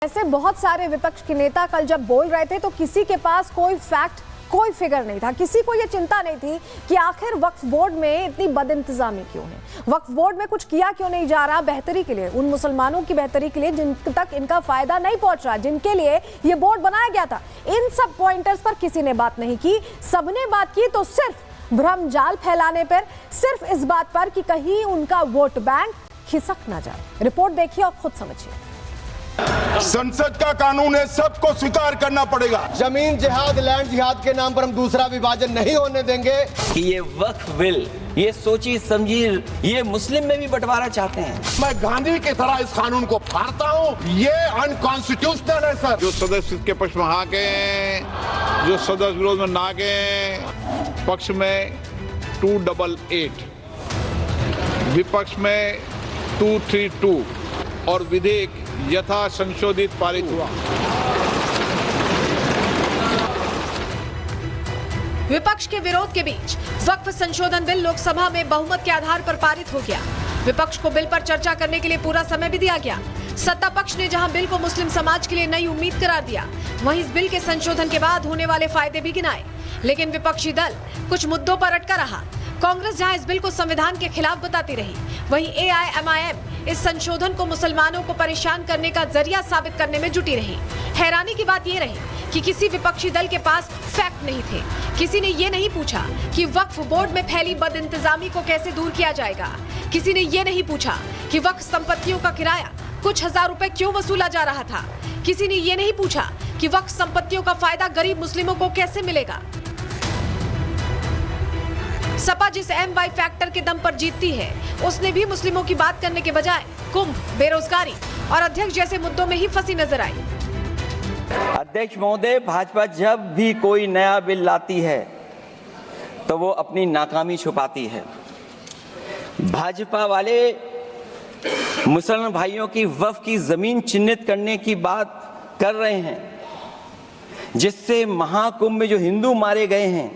ऐसे बहुत सारे विपक्ष के नेता कल जब बोल रहे थे तो किसी के पास कोई फैक्ट, कोई फिगर नहीं था। किसी को यह चिंता नहीं थी कि आखिर वक्फ बोर्ड में इतनी बदइंतजामी क्यों है, वक्फ बोर्ड में कुछ किया क्यों नहीं जा रहा बेहतरी के लिए, उन मुसलमानों की बेहतरी के लिए जिन तक इनका फायदा नहीं पहुंच रहा, जिनके लिए ये बोर्ड बनाया गया था। इन सब पॉइंटर्स पर किसी ने बात नहीं की। सबने बात की तो सिर्फ भ्रम जाल फैलाने पर, सिर्फ इस बात पर कि कहीं उनका वोट बैंक खिसक ना जाए। रिपोर्ट देखिए और खुद समझिए। संसद का कानून है, सबको स्वीकार करना पड़ेगा। जमीन जिहाद, लैंड जिहाद के नाम पर हम दूसरा विभाजन नहीं होने देंगे। कि ये वक्फ बिल, ये सोची समझी, ये मुस्लिम में भी बंटवारा चाहते हैं। मैं गांधी की तरह इस कानून को फाड़ता हूँ। ये अनकॉन्स्टिट्यूशनल है सर। जो सदस्य इसके पक्ष में हाँ गए, जो सदस्य विरोध में ना गए, पक्ष में 288, विपक्ष में 232 और विधेयक यथा संशोधित पारित हुआ। विपक्ष के विरोध के बीच वक्फ संशोधन बिल लोकसभा में बहुमत के आधार पर पारित हो गया। विपक्ष को बिल पर चर्चा करने के लिए पूरा समय भी दिया गया। सत्ता पक्ष ने जहां बिल को मुस्लिम समाज के लिए नई उम्मीद करार दिया, वहीं इस बिल के संशोधन के बाद होने वाले फायदे भी गिनाए। लेकिन विपक्षी दल कुछ मुद्दों पर अटका रहा। कांग्रेस जहां इस बिल को संविधान के खिलाफ बताती रही, वहीं AIMIM इस संशोधन को मुसलमानों को परेशान करने का जरिया साबित करने में जुटी रही। हैरानी की बात यह रही कि किसी विपक्षी दल के पास फैक्ट नहीं थे। किसी ने ये नहीं पूछा कि वक्फ बोर्ड में फैली बदइंतजामी को कैसे दूर किया जाएगा। किसी ने ये नहीं पूछा कि वक्फ संपत्तियों का किराया कुछ हजार रुपए क्यों वसूला जा रहा था। किसी ने ये नहीं पूछा कि वक्फ संपत्तियों का फायदा गरीब मुस्लिमों को कैसे मिलेगा। सपा जिस MY फैक्टर के दम पर जीतती है, उसने भी मुस्लिमों की बात करने के बजाय कुंभ, बेरोजगारी और अध्यक्ष जैसे मुद्दों में ही फंसी नजर आई। अध्यक्ष महोदय, भाजपा जब भी कोई नया बिल लाती है तो वो अपनी नाकामी छुपाती है। भाजपा वाले मुसलमान भाइयों की वक्फ की जमीन चिन्हित करने की बात कर रहे हैं, जिससे महाकुंभ में जो हिंदू मारे गए हैं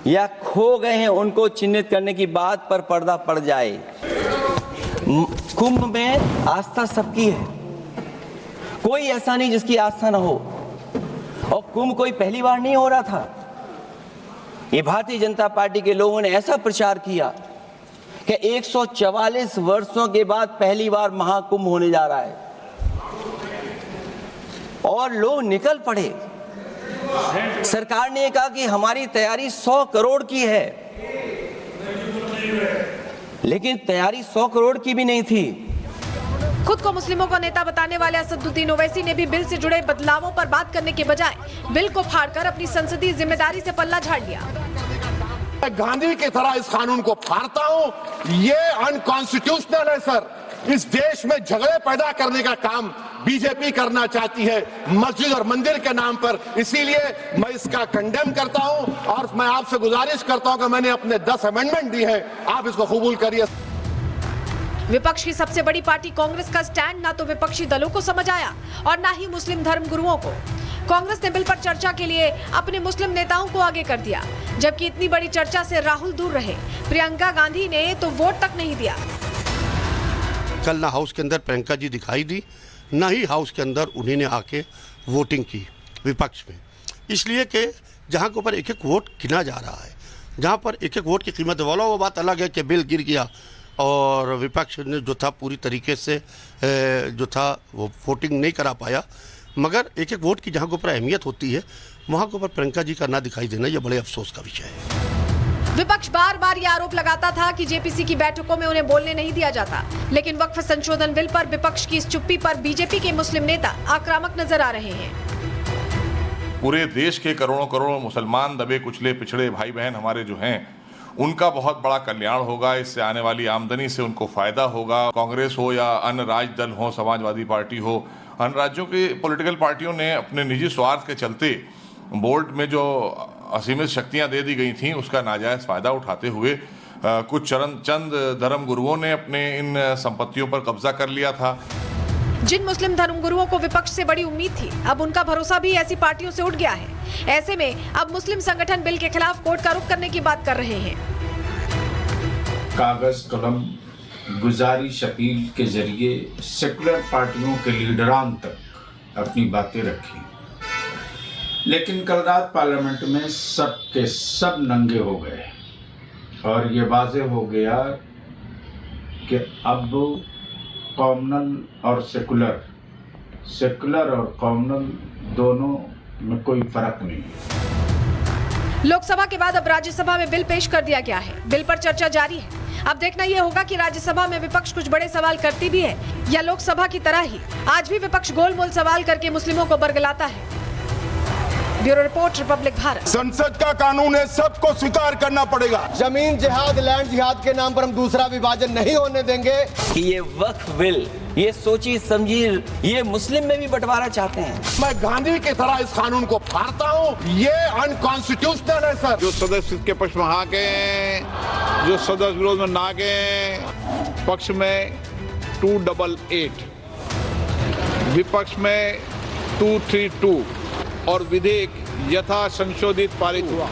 या खो गए हैं, उनको चिन्हित करने की बात पर पर्दा पड़ जाए। कुंभ में आस्था सबकी है, कोई ऐसा नहीं जिसकी आस्था ना हो। और कुंभ कोई पहली बार नहीं हो रहा था। ये भारतीय जनता पार्टी के लोगों ने ऐसा प्रचार किया कि 144 वर्षों के बाद पहली बार महाकुंभ होने जा रहा है, और लोग निकल पड़े। सरकार ने कहा कि हमारी तैयारी 100 करोड़ की है, लेकिन तैयारी 100 करोड़ की भी नहीं थी। खुद को मुस्लिमों का नेता बताने वाले असदुद्दीन ओवैसी ने भी बिल से जुड़े बदलावों पर बात करने के बजाय बिल को फाड़कर अपनी संसदीय जिम्मेदारी से पल्ला झाड़ लिया। मैं गांधी की तरह इस कानून को फाड़ता हूँ। ये अनकॉन्स्टिट्यूशनल है सर। इस देश में झगड़े पैदा करने का काम बीजेपी करना चाहती है मस्जिद और मंदिर के नाम पर। इसीलिए मैं इसका कंडेम करता हूं और मैं आपसे गुजारिश करता हूं कि मैंने अपने 10 अमेंडमेंट दी है, आप इसको कबूल करिए। विपक्ष की सबसे बड़ी पार्टी कांग्रेस का स्टैंड ना तो विपक्षी दलों को समझ आया और ना ही मुस्लिम धर्म गुरुओं को। कांग्रेस ने बिल पर चर्चा के लिए अपने मुस्लिम नेताओं को आगे कर दिया, जबकि इतनी बड़ी चर्चा से राहुल दूर रहे। प्रियंका गांधी ने तो वोट तक नहीं दिया। कल ना हाउस के अंदर प्रियंका जी दिखाई दी, ना ही हाउस के अंदर उन्हीं ने आके वोटिंग की विपक्ष में। इसलिए कि जहाँ के ऊपर एक एक वोट गिना जा रहा है, जहाँ पर एक एक वोट की कीमत वाला, वो बात अलग है कि बिल गिर गया और विपक्ष ने जो था पूरी तरीके से जो था वो वोटिंग नहीं करा पाया। मगर एक एक वोट की जहाँ के ऊपर अहमियत होती है, वहाँ के ऊपर प्रियंका जी का ना दिखाई देना, ये बड़े अफसोस का विषय है। विपक्ष बार बार ये आरोप लगाता था कि JPC की बैठकों में उन्हें बोलने नहीं दिया जाता, लेकिन वक्फ संशोधन बिल पर विपक्ष की इस चुप्पी पर बीजेपी के मुस्लिम नेता आक्रामक नजर आ रहे हैं। पूरे देश के करोड़ों करोड़ों मुसलमान दबे कुचले पिछड़े भाई बहन हमारे जो हैं, उनका बहुत बड़ा कल्याण होगा। इससे आने वाली आमदनी से उनको फायदा होगा। कांग्रेस हो या अन्य राज दल हो, समाजवादी पार्टी हो, अन्य राज्यों की पॉलिटिकल पार्टियों ने अपने निजी स्वार्थ के चलते बोर्ड में जो असीमित शक्तियां दे दी गई थीं, उसका नाजायज फायदा उठाते हुए कुछ चंद धर्म गुरुओं ने अपने इन संपत्तियों पर कब्जा कर लिया था। जिन मुस्लिम धर्म गुरुओं को विपक्ष से बड़ी उम्मीद थी, अब उनका भरोसा भी ऐसी पार्टियों से उठ गया है। ऐसे में अब मुस्लिम संगठन बिल के खिलाफ कोर्ट का रुख करने की बात कर रहे हैं। कागज कलम गुजारिश अपील के जरिए सेकुलर पार्टियों के लीडरान तक अपनी बातें रखी, लेकिन कल रात पार्लियामेंट में सब के सब नंगे हो गए और ये वाज़ेह हो गया कि अब कॉमनल और सेकुलर और कॉमनल दोनों में कोई फर्क नहीं है। लोकसभा के बाद अब राज्यसभा में बिल पेश कर दिया गया है। बिल पर चर्चा जारी है। अब देखना यह होगा कि राज्यसभा में विपक्ष कुछ बड़े सवाल करती भी है या लोकसभा की तरह ही आज भी विपक्ष गोलमोल सवाल करके मुस्लिमों को बरगलाता है। Bureau report, Republic Bharat. संसद का कानून है, सबको स्वीकार करना पड़ेगा। जमीन जिहाद, लैंड जिहाद के नाम पर हम दूसरा विभाजन नहीं होने देंगे। कि ये वक्फ बिल, ये सोची समझी, ये मुस्लिम में भी बंटवारा चाहते हैं। मैं गांधी की तरह इस कानून को फाड़ता हूँ। ये अनकॉन्स्टिट्यूशनल है सर। जो सदस्य के पक्ष में हाँ के, जो सदस्य विरोध में ना के, पक्ष में 288, विपक्ष में 232 और विधेयक यथा संशोधित पारित हुआ।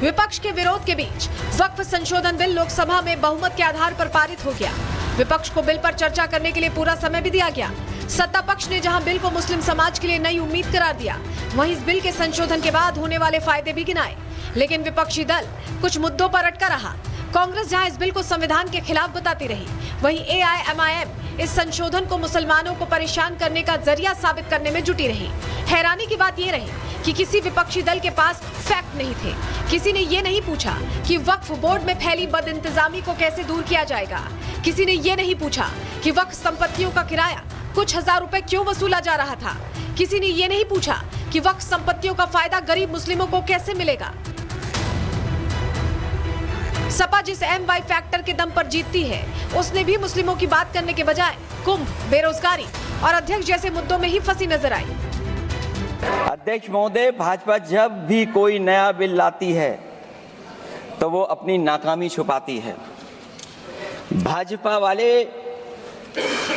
विपक्ष के विरोध के बीच वक्फ संशोधन बिल लोकसभा में बहुमत के आधार पर पारित हो गया। विपक्ष को बिल पर चर्चा करने के लिए पूरा समय भी दिया गया। सत्ता पक्ष ने जहां बिल को मुस्लिम समाज के लिए नई उम्मीद करार दिया, वहीं इस बिल के संशोधन के बाद होने वाले फायदे भी गिनाए। लेकिन विपक्षी दल कुछ मुद्दों पर अटका रहा। कांग्रेस जहां इस बिल को संविधान के खिलाफ बताती रही, वहीं AIMIM इस संशोधन को मुसलमानों को परेशान करने का जरिया साबित करने में जुटी रही। हैरानी की बात यह रही कि किसी विपक्षी दल के पास फैक्ट नहीं थे। किसी ने ये नहीं पूछा कि वक्फ बोर्ड में फैली बदइंतजामी को कैसे दूर किया जाएगा। किसी ने ये नहीं पूछा कि वक्फ संपत्तियों का किराया कुछ हजार रुपए क्यों वसूला जा रहा था। किसी ने ये नहीं पूछा कि वक्फ संपत्तियों का फायदा गरीब मुस्लिमों को कैसे मिलेगा। सपा जिस MY फैक्टर के दम पर जीतती है, उसने भी मुस्लिमों की बात करने के बजाय कुंभ, बेरोजगारी और अध्यक्ष जैसे मुद्दों में ही फंसी नजर आई। अध्यक्ष महोदय, भाजपा जब भी कोई नया बिल लाती है तो वो अपनी नाकामी छुपाती है। भाजपा वाले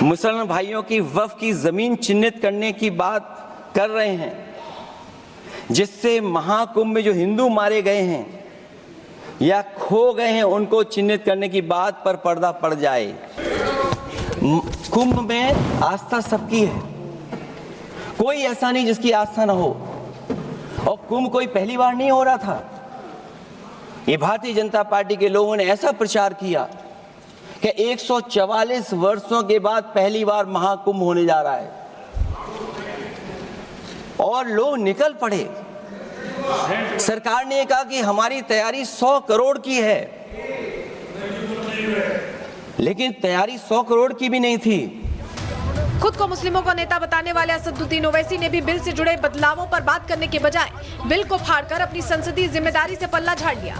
मुसलमान भाइयों की वक्फ की जमीन चिन्हित करने की बात कर रहे हैं, जिससे महाकुंभ में जो हिंदू मारे गए हैं या खो गए हैं उनको चिन्हित करने की बात पर पर्दा पड़ जाए। कुंभ में आस्था सबकी है, कोई ऐसा नहीं जिसकी आस्था ना हो। और कुंभ कोई पहली बार नहीं हो रहा था। ये भारतीय जनता पार्टी के लोगों ने ऐसा प्रचार किया कि 144 वर्षों के बाद पहली बार महाकुंभ होने जा रहा है और लोग निकल पड़े। सरकार ने कहा कि हमारी तैयारी 100 करोड़ की है, लेकिन तैयारी 100 करोड़ की भी नहीं थी। खुद को मुस्लिमों का नेता बताने वाले असदुद्दीन ओवैसी ने भी बिल से जुड़े बदलावों पर बात करने के बजाय बिल को फाड़कर अपनी संसदीय जिम्मेदारी से पल्ला झाड़ लिया।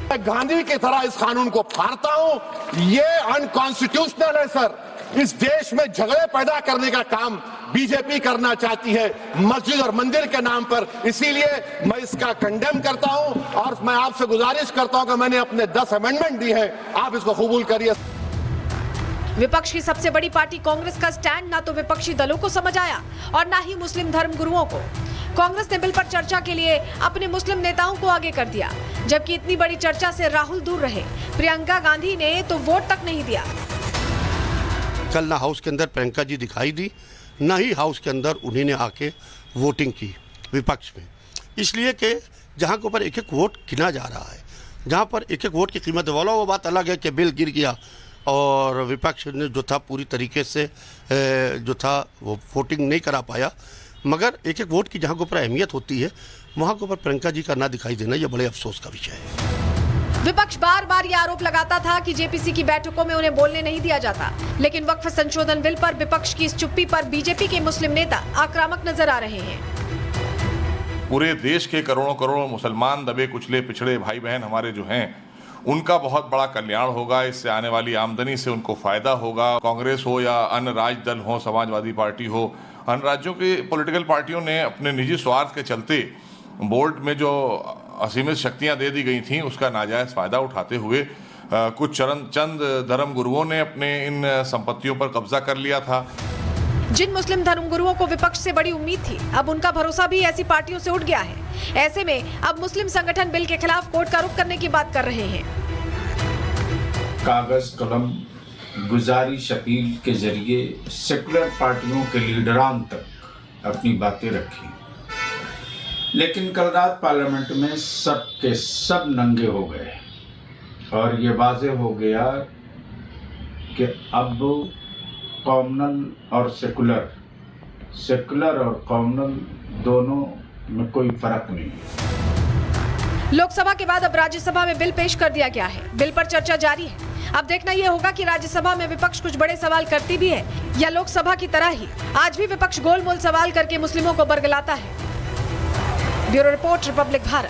मैं गांधी की तरह इस कानून को फाड़ता हूं। ये अनकॉन्स्टिट्यूशनल है सर। इस देश में झगड़े पैदा करने का काम बीजेपी करना चाहती है मस्जिद और मंदिर के नाम पर। इसीलिए मैं इसका कंडेम करता हूं और मैं आपसे गुजारिश करता हूं कि मैंने अपने 10 अमेंडमेंट दी है, आप इसको कबूल करिए। विपक्ष की सबसे बड़ी पार्टी कांग्रेस का स्टैंड ना तो विपक्षी दलों को समझ आया और ना ही मुस्लिम धर्म गुरुओं को। कांग्रेस ने बिल पर चर्चा के लिए अपने मुस्लिम नेताओं को आगे कर दिया, जबकि इतनी बड़ी चर्चा से राहुल दूर रहे। प्रियंका गांधी ने तो वोट तक नहीं दिया। कल ना हाउस के अंदर प्रियंका जी दिखाई दी, ना ही हाउस के अंदर उन्हीं ने आके वोटिंग की विपक्ष में। इसलिए कि जहाँ के ऊपर एक एक वोट गिना जा रहा है, जहाँ पर एक एक वोट की कीमत वाला, वो बात अलग है कि बिल गिर गया और विपक्ष ने जो था पूरी तरीके से जो था वो वोटिंग नहीं करा पाया। मगर एक एक वोट की जहाँ के ऊपर अहमियत होती है, वहाँ के ऊपर प्रियंका जी का ना दिखाई देना ये बड़े अफसोस का विषय है। विपक्ष बार बार ये आरोप लगाता था कि जेपीसी की बैठकों में उन्हें बोलने नहीं दिया जाता, लेकिन वक्फ संशोधन बिल पर विपक्ष की इस चुप्पी पर बीजेपी के मुस्लिम नेता आक्रामक नजर आ रहे हैं। पूरे देश के करोड़ों करोड़ों मुसलमान दबे कुचले पिछड़े भाई बहन हमारे जो हैं, उनका बहुत बड़ा कल्याण होगा। इससे आने वाली आमदनी से उनको फायदा होगा। कांग्रेस हो या अन्य राज दल हो, समाजवादी पार्टी हो, अन्य राज्यों की पॉलिटिकल पार्टियों ने अपने निजी स्वार्थ के चलते बोर्ड में जो असीमित शक्तियां दे दी गई थीं, उसका नाजायज फायदा उठाते हुए कुछ चंद धर्म गुरुओं ने अपने इन संपत्तियों पर कब्जा कर लिया था। जिन मुस्लिम धर्मगुरुओं को विपक्ष से बड़ी उम्मीद थी, अब उनका भरोसा भी ऐसी पार्टियों से उठ गया है। ऐसे में अब मुस्लिम संगठन बिल के खिलाफ कोर्ट का रुख करने की बात कर रहे हैं। कागज कलम गुजारिश अपील के जरिए सेकुलर पार्टियों के लीडरान तक अपनी बातें रखी, लेकिन कल रात पार्लियामेंट में सब के सब नंगे हो गए और ये वाज़ेह हो गया कि अब कॉमनल और सेकुलर और कॉमनल दोनों में कोई फर्क नहीं है। लोकसभा के बाद अब राज्यसभा में बिल पेश कर दिया गया है। बिल पर चर्चा जारी है। अब देखना यह होगा कि राज्यसभा में विपक्ष कुछ बड़े सवाल करती भी है या लोकसभा की तरह ही आज भी विपक्ष गोल मोल सवाल करके मुस्लिमों को बरगलाता है। Bureau report, Republic Bharat.